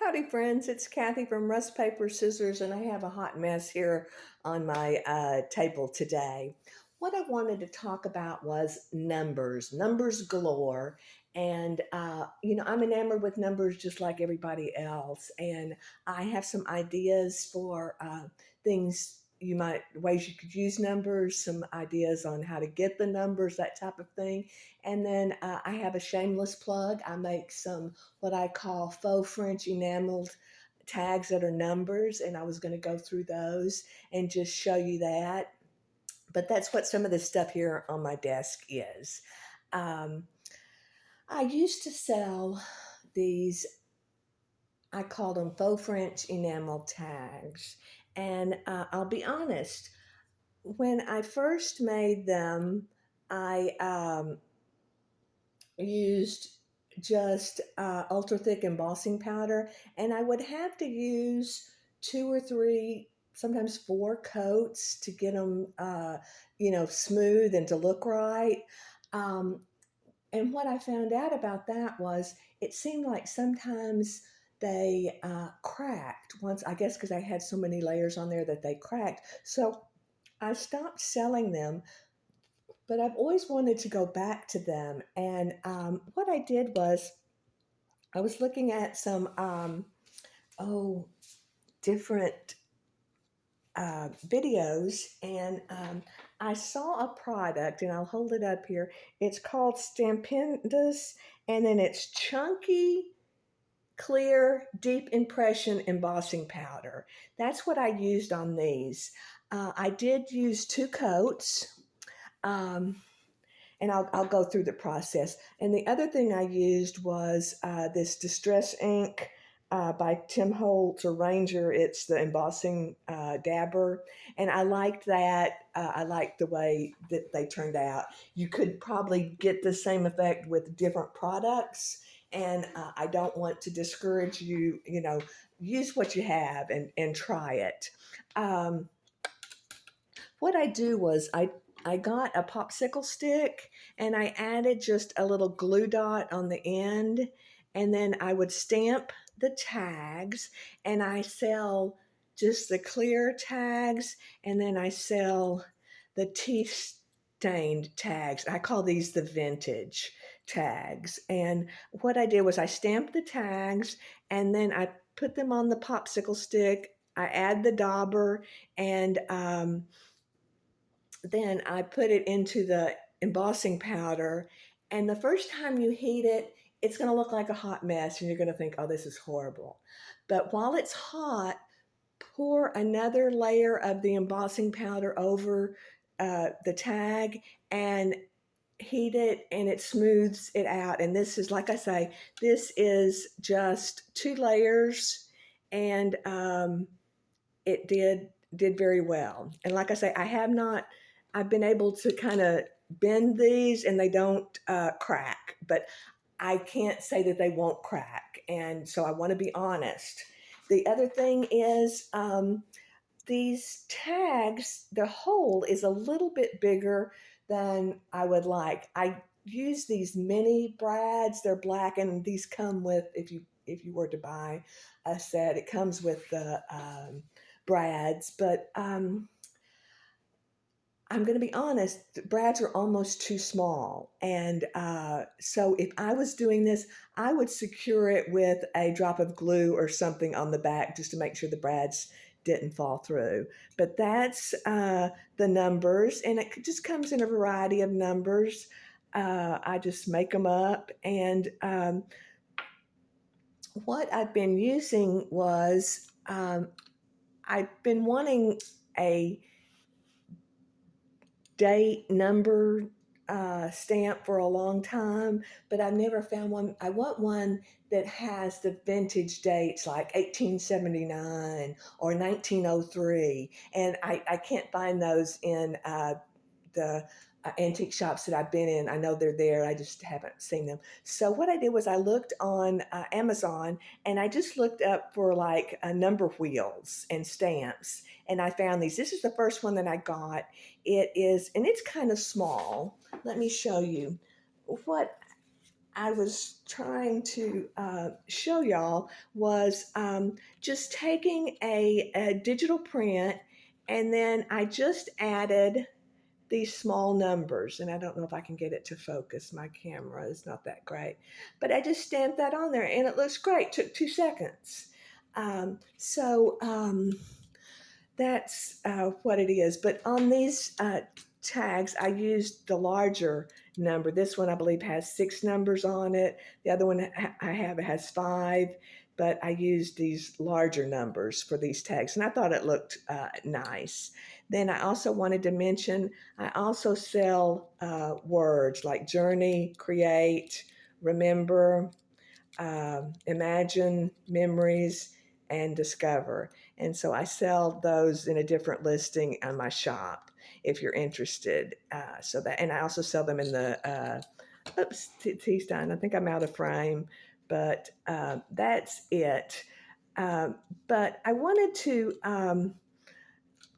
Howdy, friends. It's Kathy from Rust Paper Scissors, and I have a hot mess here on my table today. What I wanted to talk about was numbers galore. And, I'm enamored with numbers just like everybody else. And I have some ideas for things ways you could use numbers, some ideas on how to get the numbers, that type of thing. And then I have a shameless plug. I make some what I call faux French enameled tags that are numbers, and I was going to go through those and just show you that. But that's what some of the stuff here on my desk is. Um, I used to sell these, I called them faux French enamel tags. And I'll be honest, when I first made them, I used just ultra thick embossing powder, and I would have to use two or three, sometimes four coats to get them, smooth and to look right. Um, and what I found out about that was it seemed like sometimes they cracked once, I guess, because I had so many layers on there that they cracked. So I stopped selling them, but I've always wanted to go back to them. And what I did was I was looking at some different videos, and I saw a product, and I'll hold it up here. It's called Stampendous, and then it's chunky, clear, deep impression embossing powder. That's what I used on these. I did use two coats. Um, and I'll go through the process. And the other thing I used was this Distress ink by Tim Holtz or Ranger. It's the embossing dabber, and I liked that. I liked the way that they turned out. You could probably get the same effect with different products, and I don't want to discourage you. Use what you have and try it. Um, what I do was I got a popsicle stick and I added just a little glue dot on the end, and then I would stamp the tags, and I sell just the clear tags, and then I sell the tea stained tags. I call these the vintage tags. And what I did was I stamped the tags, and then I put them on the popsicle stick. I add the dauber, and then I put it into the embossing powder. And the first time you heat it, it's going to look like a hot mess, and you're going to think, oh, this is horrible. But while it's hot, pour another layer of the embossing powder over the tag and heat it, and it smooths it out. And this is, like I say, this is just two layers, and it did very well. And like I say, I've been able to kind of bend these, and they don't crack, but I can't say that they won't crack. And so I want to be honest. The other thing is these tags, the hole is a little bit bigger than I would like. I use these mini brads. They're black, and these come with, if you were to buy a set, it comes with the brads. But I'm going to be honest, brads are almost too small. And so if I was doing this, I would secure it with a drop of glue or something on the back just to make sure the brads didn't fall through. But that's the numbers, and it just comes in a variety of numbers. I just make them up. And what I've been using was I've been wanting a date number stamp for a long time, but I've never found one. I want one that has the vintage dates like 1879 or 1903, and I can't find those in the antique shops that I've been in. I know they're there. I just haven't seen them. So what I did was I looked on Amazon, and I just looked up for like number wheels and stamps, and I found these. This is the first one that I got. It is, and it's kind of small. Let me show you what I was trying to show y'all was just taking a digital print, and then I just added these small numbers. And I don't know if I can get it to focus. My camera is not that great. But I just stamped that on there, and it looks great. Took 2 seconds. So that's what it is. But on these tags, I used the larger number. This one, I believe, has 6 numbers on it. The other one I have, it has 5. But I used these larger numbers for these tags, and I thought it looked nice. Then I also wanted to mention I also sell words like journey, create, remember, imagine, memories, and discover. And so I sell those in a different listing on my shop if you're interested. So that, and I also sell them in the oops, T-Stein. I think I'm out of frame, but that's it. But I wanted to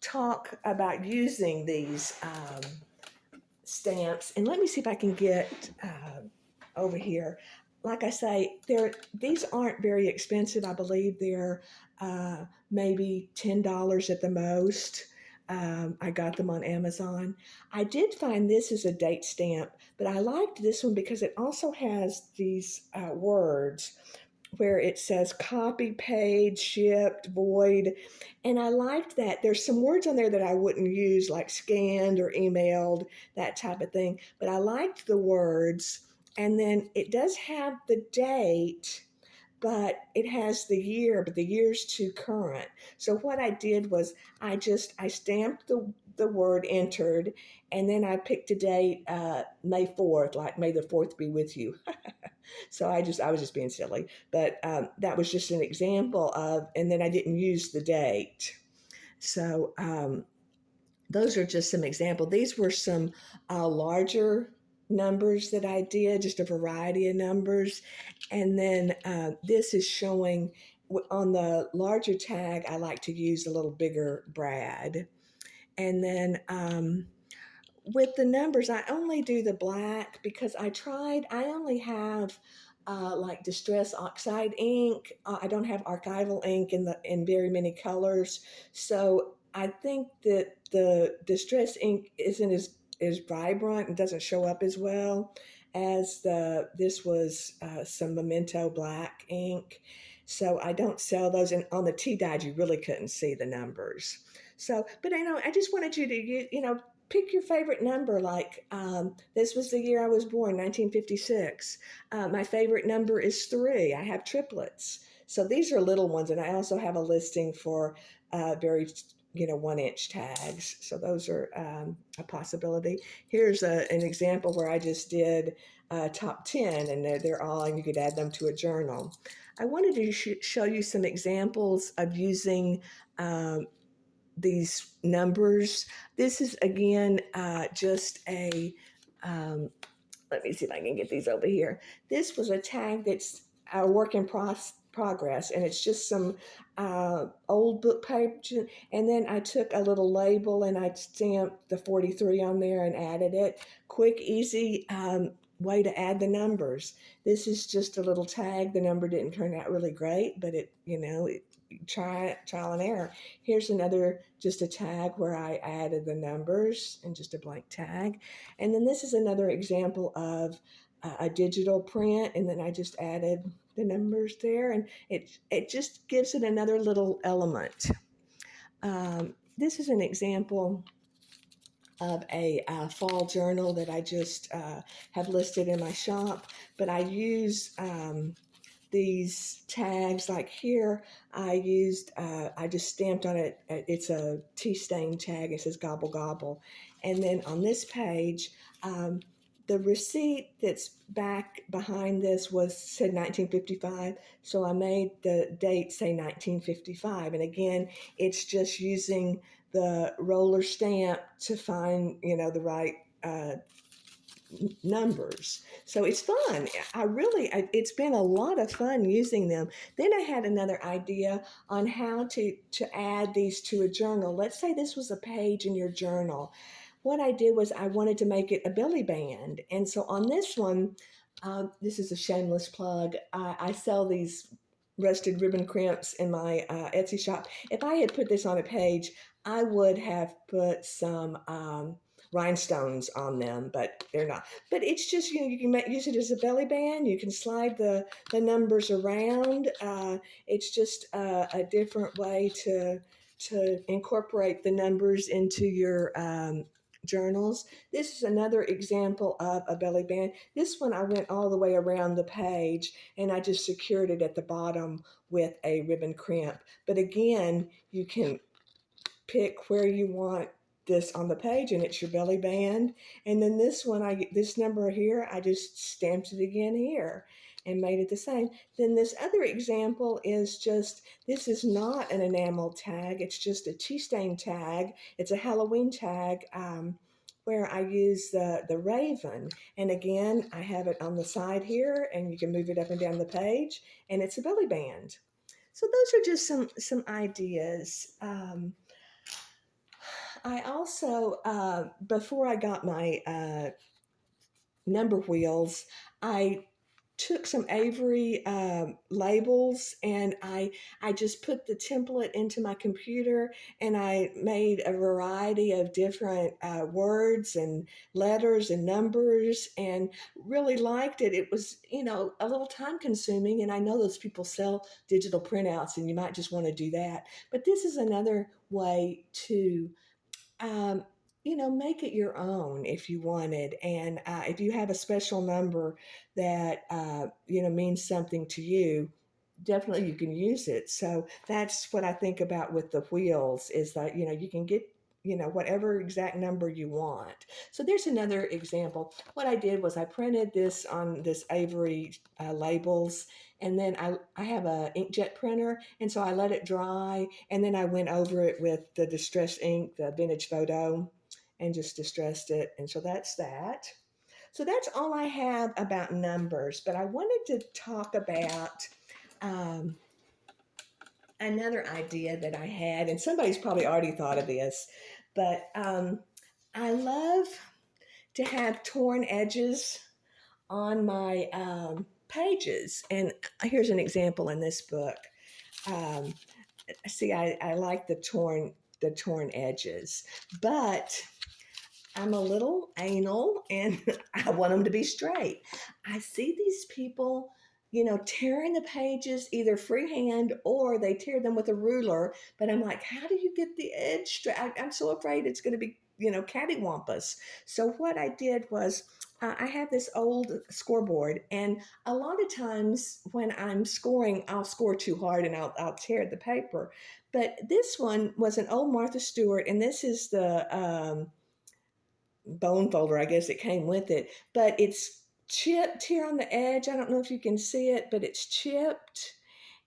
talk about using these stamps, and let me see if I can get over here. Like I say, these aren't very expensive. I believe they're maybe $10 at the most. I got them on Amazon. I did find this as a date stamp, but I liked this one because it also has these words where it says copy, paid, shipped, void. And I liked that. There's some words on there that I wouldn't use, like scanned or emailed, that type of thing. But I liked the words. And then it does have the date, but it has the year, but the year's too current. So what I did was I stamped the word entered, and then I picked a date, May 4th, like May the 4th be with you. So I was just being silly, but that was just an example of, and then I didn't use the date. So those are just some examples. These were some larger numbers that I did, just a variety of numbers. And then this is showing on the larger tag, I like to use a little bigger brad. And then with the numbers, I only do the black because I only have like Distress Oxide ink. I don't have archival ink in very many colors. So I think that the Distress ink isn't as vibrant and doesn't show up as well as this was some Memento black ink. So I don't sell those. And on the tea dyed, you really couldn't see the numbers. So, but I just wanted you to, pick your favorite number. Like this was the year I was born, 1956. My favorite number is 3. I have triplets. So these are little ones. And I also have a listing for very 1-inch tags. So those are a possibility. Here's an example where I just did top 10, and they're all, and you could add them to a journal. I wanted to show you some examples of using these numbers. This is again just let me see if I can get these over here. This was a tag that's a work in progress, and it's just some old book page. And then I took a little label and I stamped the 43 on there and added it. Quick, easy way to add the numbers. This is just a little tag. The number didn't turn out really great, but trial and error. Here's another, just a tag where I added the numbers and just a blank tag. And then this is another example of a digital print, and then I just added the numbers there, and it just gives it another little element. This is an example of a fall journal that I just have listed in my shop, but I use these tags. Like here I just stamped on it, it's a tea stain tag, it says gobble gobble. And then on this page, the receipt that's back behind this said 1955, so I made the date say 1955. And again, it's just using the roller stamp to find the right numbers. So it's fun. It's been a lot of fun using them. Then I had another idea on how to add these to a journal. Let's say this was a page in your journal. What I did was I wanted to make it a belly band. And so on this one, This is a shameless plug. I sell these rusted ribbon crimps in my Etsy shop. If I had put this on a page, I would have put some rhinestones on them, but they're not. But it's just, you can use it as a belly band. You can slide the numbers around. It's just a different way to incorporate the numbers into your journals. This is another example of a belly band. This one I went all the way around the page and I just secured it at the bottom with a ribbon crimp. But again, you can pick where you want this on the page and it's your belly band. And then this one, this number here, I just stamped it again here and made it the same. Then this other example is just, this is not an enamel tag. It's just a tea stain tag. It's a Halloween tag. Where I use the raven. And again, I have it on the side here and you can move it up and down the page and it's a belly band. So those are just some ideas. I also, before I got my number wheels, I took some Avery labels and I just put the template into my computer and I made a variety of different words and letters and numbers and really liked it. It was, a little time consuming, and I know those people sell digital printouts and you might just want to do that. But this is another way to um, make it your own if you wanted. And if you have a special number that, means something to you, definitely you can use it. So that's what I think about with the wheels is that, you can get, whatever exact number you want. So there's another example. What I did was I printed this on this Avery labels, and then I have a inkjet printer, and so I let it dry, and then I went over it with the distress ink, the vintage photo, and just distressed it. And so that's that. So that's all I have about numbers, but I wanted to talk about um, another idea that I had, and somebody's probably already thought of this, but I love to have torn edges on my pages. And here's an example in this book. Um, see, I like the torn edges, but I'm a little anal and I want them to be straight. I see these people, tearing the pages either freehand or they tear them with a ruler. But I'm like, how do you get the edge straight? I'm so afraid it's going to be, cattywampus. So what I did was I have this old scoreboard, and a lot of times when I'm scoring, I'll score too hard and I'll tear the paper. But this one was an old Martha Stewart, and this is the bone folder, I guess it came with it, but it's chipped here on the edge. I don't know if you can see it, but it's chipped.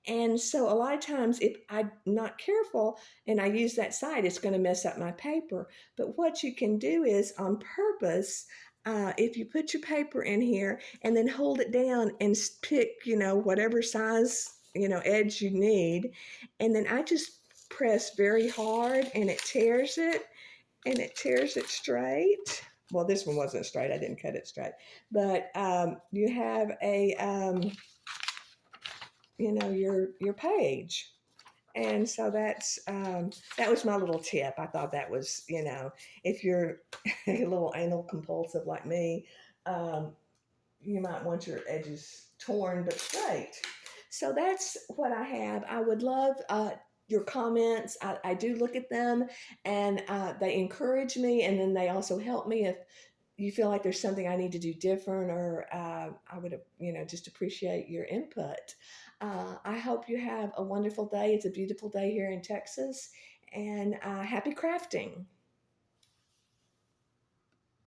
And so a lot of times if I'm not careful and I use that side, it's going to mess up my paper. But what you can do is on purpose, if you put your paper in here and then hold it down and pick, whatever size, edge you need. And then I just press very hard and it tears it straight. Well, this one wasn't straight. I didn't cut it straight. But you have your page. And so that was my little tip. I thought that was, if you're a little anal compulsive like me, um, you might want your edges torn but straight. So that's what I have. I would love your comments. I do look at them, and they encourage me, and then they also help me if you feel like there's something I need to do different, or I would, just appreciate your input. I hope you have a wonderful day. It's a beautiful day here in Texas, and happy crafting.